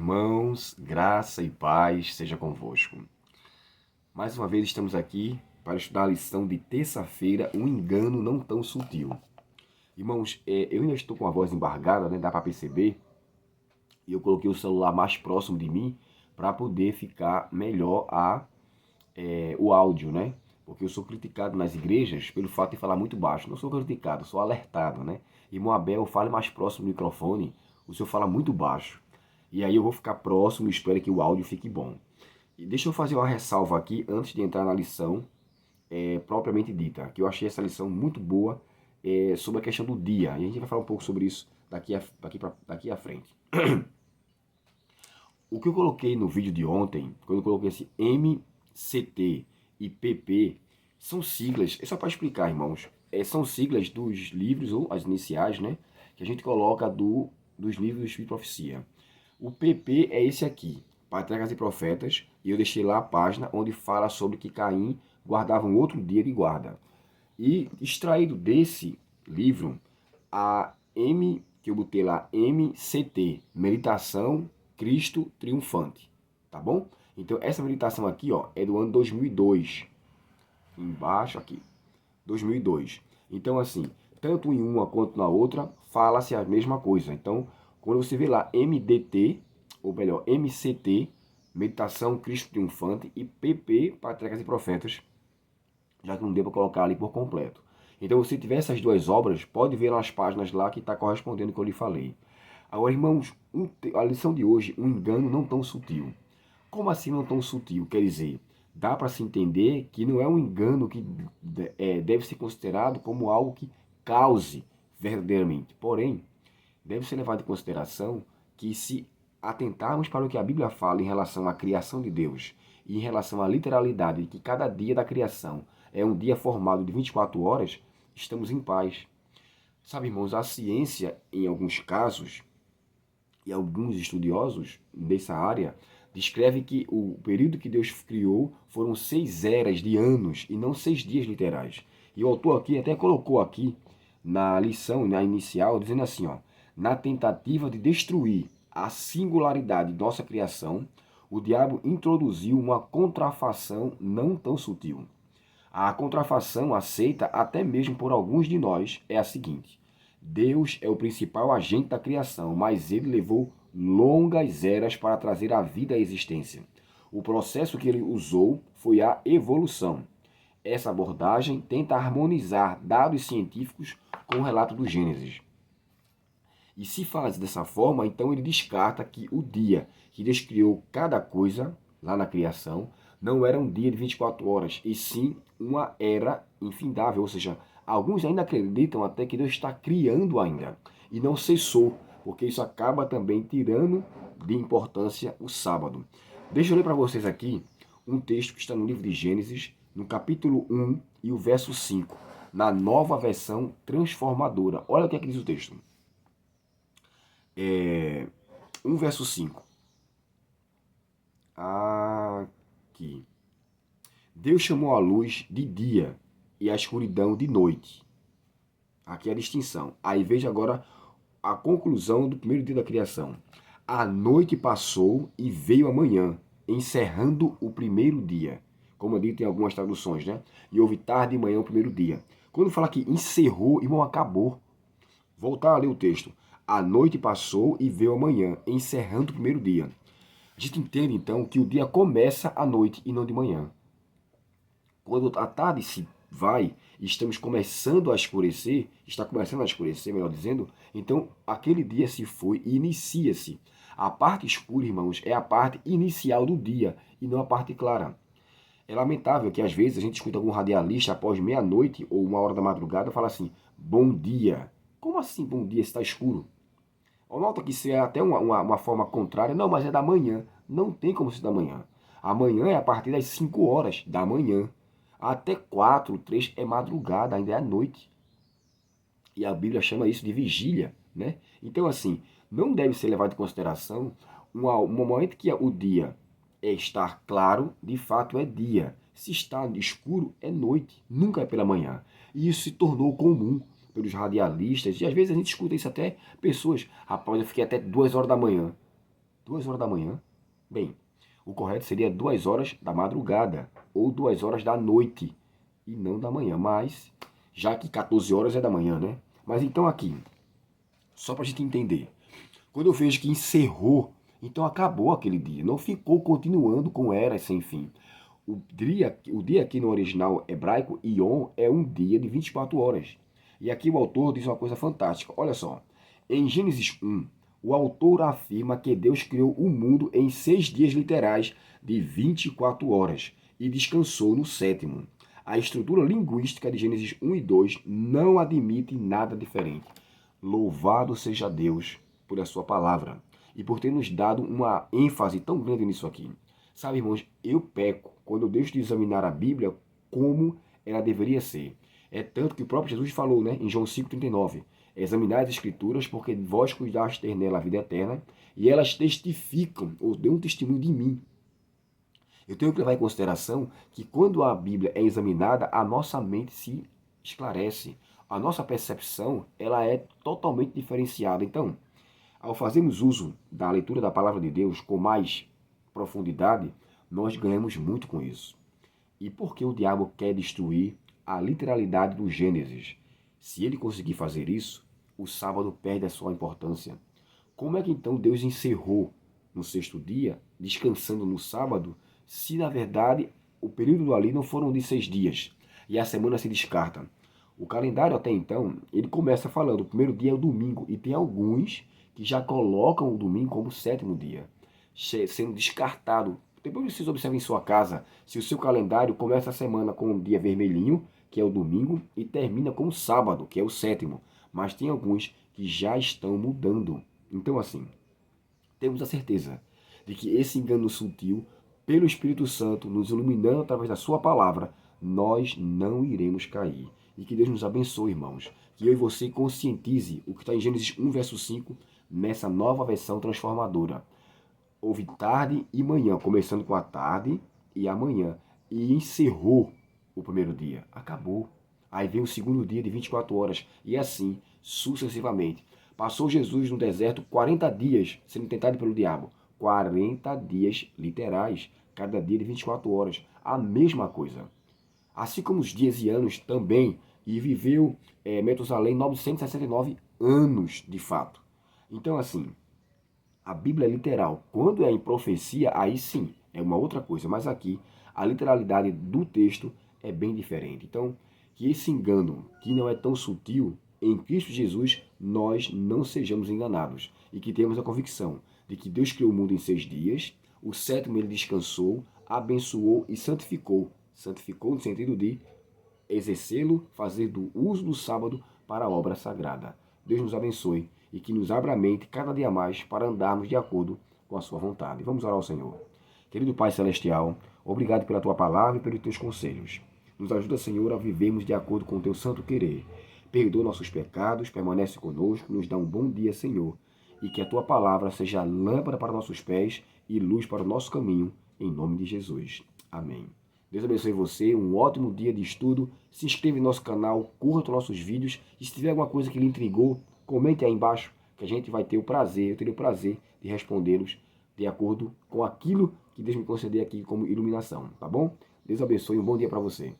Irmãos, graça e paz seja convosco. Mais uma vez estamos aqui para estudar a lição de terça-feira, um engano não tão sutil. Irmãos, eu ainda estou com a voz embargada, né? Dá para perceber. E eu coloquei o celular mais próximo de mim para poder ficar melhor o áudio, né? Porque eu sou criticado nas igrejas pelo fato de falar muito baixo. Não sou criticado, sou alertado, né? Irmão Abel, fale mais próximo do microfone, o senhor fala muito baixo. E aí eu vou ficar próximo e espero que o áudio fique bom. E deixa eu fazer uma ressalva aqui antes de entrar na lição propriamente dita, que eu achei essa lição muito boa sobre a questão do dia. E a gente vai falar um pouco sobre isso daqui à frente. O que eu coloquei no vídeo de ontem, quando eu coloquei esse MCT e PP, são siglas, é só para explicar, irmãos, são siglas dos livros, ou as iniciais, né, que a gente coloca dos livros do Espírito de Profecia. O PP é esse aqui, Patriarcas e Profetas, e eu deixei lá a página onde fala sobre que Caim guardava um outro dia de guarda. E extraído desse livro, que eu botei lá, MCT, Meditação Cristo Triunfante, tá bom? Então essa meditação aqui, ó, é do ano 2002, embaixo aqui, 2002. Então assim, tanto em uma quanto na outra, fala-se a mesma coisa. Então, quando você vê lá MDT, ou melhor, MCT, Meditação Cristo Triunfante, e PP, Patriarcas e Profetas, já que não deu para colocar ali por completo. Então, se tiver essas duas obras, pode ver nas páginas lá que está correspondendo ao que eu lhe falei. Agora, irmãos, a lição de hoje, um engano não tão sutil. Como assim não tão sutil? Quer dizer, dá para se entender que não é um engano que deve ser considerado como algo que cause verdadeiramente. Porém, deve ser levado em consideração que se atentarmos para o que a Bíblia fala em relação à criação de Deus e em relação à literalidade de que cada dia da criação é um dia formado de 24 horas, estamos em paz. Sabe, irmãos, a ciência, em alguns casos, e alguns estudiosos dessa área, descreve que o período que Deus criou foram 6 eras de anos e não 6 dias literais. E o autor aqui até colocou aqui na lição, na inicial, dizendo assim, ó, na tentativa de destruir a singularidade de nossa criação, o diabo introduziu uma contrafação não tão sutil. A contrafação aceita até mesmo por alguns de nós é a seguinte: Deus é o principal agente da criação, mas ele levou longas eras para trazer a vida à existência. O processo que ele usou foi a evolução. Essa abordagem tenta harmonizar dados científicos com o relato do Gênesis. E se faz dessa forma, então ele descarta que o dia que Deus criou cada coisa, lá na criação, não era um dia de 24 horas, e sim uma era infindável. Ou seja, alguns ainda acreditam até que Deus está criando ainda, e não cessou, porque isso acaba também tirando de importância o sábado. Deixa eu ler para vocês aqui um texto que está no livro de Gênesis, no capítulo 1 e o verso 5, na nova versão transformadora. Olha o que é que diz o texto. 1 verso 5. Aqui. Deus chamou a luz de dia e a escuridão de noite. Aqui é a distinção. Aí veja agora a conclusão do primeiro dia da criação. A noite passou e veio a manhã, encerrando o primeiro dia. Como é dito em algumas traduções, né? E houve tarde e manhã o primeiro dia. Quando fala que encerrou, irmão, acabou. Voltar a ler o texto. A noite passou e veio a manhã, encerrando o primeiro dia. A gente entende, então, que o dia começa à noite e não de manhã. Quando a tarde se vai e estamos começando a escurecer, está começando a escurecer, melhor dizendo, então aquele dia se foi e inicia-se. A parte escura, irmãos, é a parte inicial do dia e não a parte clara. É lamentável que às vezes a gente escuta algum radialista após meia-noite ou 1 hora da madrugada falar assim, bom dia. Como assim bom dia se está escuro? Nota que isso é até uma forma contrária. Não, mas é da manhã. Não tem como ser da manhã. Amanhã é a partir das 5 horas da manhã. Até 4, 3 é madrugada, ainda é à noite. E a Bíblia chama isso de vigília, né? Então, assim, não deve ser levado em consideração um momento que o dia estar claro, de fato é dia. Se está escuro, é noite, nunca é pela manhã. E isso se tornou comum pelos radialistas, e às vezes a gente escuta isso até pessoas, rapaz, eu fiquei até 2 horas da manhã. 2 horas da manhã? Bem, o correto seria 2 horas da madrugada ou 2 horas da noite e não da manhã. Mas, já que 14 horas é da manhã, né? Mas então aqui, só para a gente entender. Quando eu vejo que encerrou, então acabou aquele dia. Não ficou continuando com eras sem fim. O dia aqui no original hebraico, Yom, é um dia de 24 horas. E aqui o autor diz uma coisa fantástica. Olha só. Em Gênesis 1, o autor afirma que Deus criou o mundo em 6 dias literais de 24 horas e descansou no sétimo. A estrutura linguística de Gênesis 1 e 2 não admite nada diferente. Louvado seja Deus por a sua palavra e por ter nos dado uma ênfase tão grande nisso aqui. Sabe, irmãos, eu peco quando eu deixo de examinar a Bíblia como ela deveria ser. É tanto que o próprio Jesus falou, né, em João 5,39, examinai as Escrituras, porque vós cuidaste ter nela a vida eterna, e elas testificam, ou dão um testemunho de mim. Eu tenho que levar em consideração que quando a Bíblia é examinada, a nossa mente se esclarece. A nossa percepção, ela é totalmente diferenciada. Então, ao fazermos uso da leitura da palavra de Deus com mais profundidade, nós ganhamos muito com isso. E por que o diabo quer destruir a literalidade do Gênesis? Se ele conseguir fazer isso, o sábado perde a sua importância. Como é que então Deus encerrou no sexto dia, descansando no sábado, se na verdade o período ali não foram de 6 dias e a semana se descarta? O calendário até então, ele começa falando, o primeiro dia é o domingo, e tem alguns que já colocam o domingo como o sétimo dia, sendo descartado. Depois vocês observem em sua casa, se o seu calendário começa a semana com o dia vermelhinho, que é o domingo, e termina com o sábado, que é o sétimo. Mas tem alguns que já estão mudando. Então, assim, temos a certeza de que esse engano sutil, pelo Espírito Santo, nos iluminando através da sua palavra, nós não iremos cair. E que Deus nos abençoe, irmãos. Que eu e você conscientize o que está em Gênesis 1, verso 5, nessa nova versão transformadora. Houve tarde e manhã, começando com a tarde e amanhã. E encerrou o primeiro dia. Acabou. Aí vem o segundo dia de 24 horas. E assim, sucessivamente. Passou Jesus no deserto 40 dias sendo tentado pelo diabo. 40 dias literais. Cada dia de 24 horas. A mesma coisa. Assim como os dias e anos também. E viveu Metusalém 969 anos de fato. Então assim, a Bíblia é literal. Quando é em profecia, aí sim, é uma outra coisa. Mas aqui, a literalidade do texto é bem diferente. Então, que esse engano, que não é tão sutil, em Cristo Jesus, nós não sejamos enganados. E que temos a convicção de que Deus criou o mundo em 6 dias, o sétimo ele descansou, abençoou e santificou. Santificou no sentido de exercê-lo, fazer do uso do sábado para a obra sagrada. Deus nos abençoe e que nos abra a mente cada dia mais para andarmos de acordo com a sua vontade. Vamos orar ao Senhor. Querido Pai Celestial, obrigado pela tua palavra e pelos teus conselhos. Nos ajuda, Senhor, a vivermos de acordo com o teu santo querer. Perdoa nossos pecados, permanece conosco, nos dá um bom dia, Senhor. E que a tua palavra seja lâmpada para nossos pés e luz para o nosso caminho, em nome de Jesus. Amém. Deus abençoe você, um ótimo dia de estudo. Se inscreva em nosso canal, curta nossos vídeos. E se tiver alguma coisa que lhe intrigou, comente aí embaixo, que a gente vai ter o prazer, eu terei o prazer de respondê-los de acordo com aquilo que Deus me conceder aqui como iluminação, tá bom? Deus abençoe, um bom dia para você.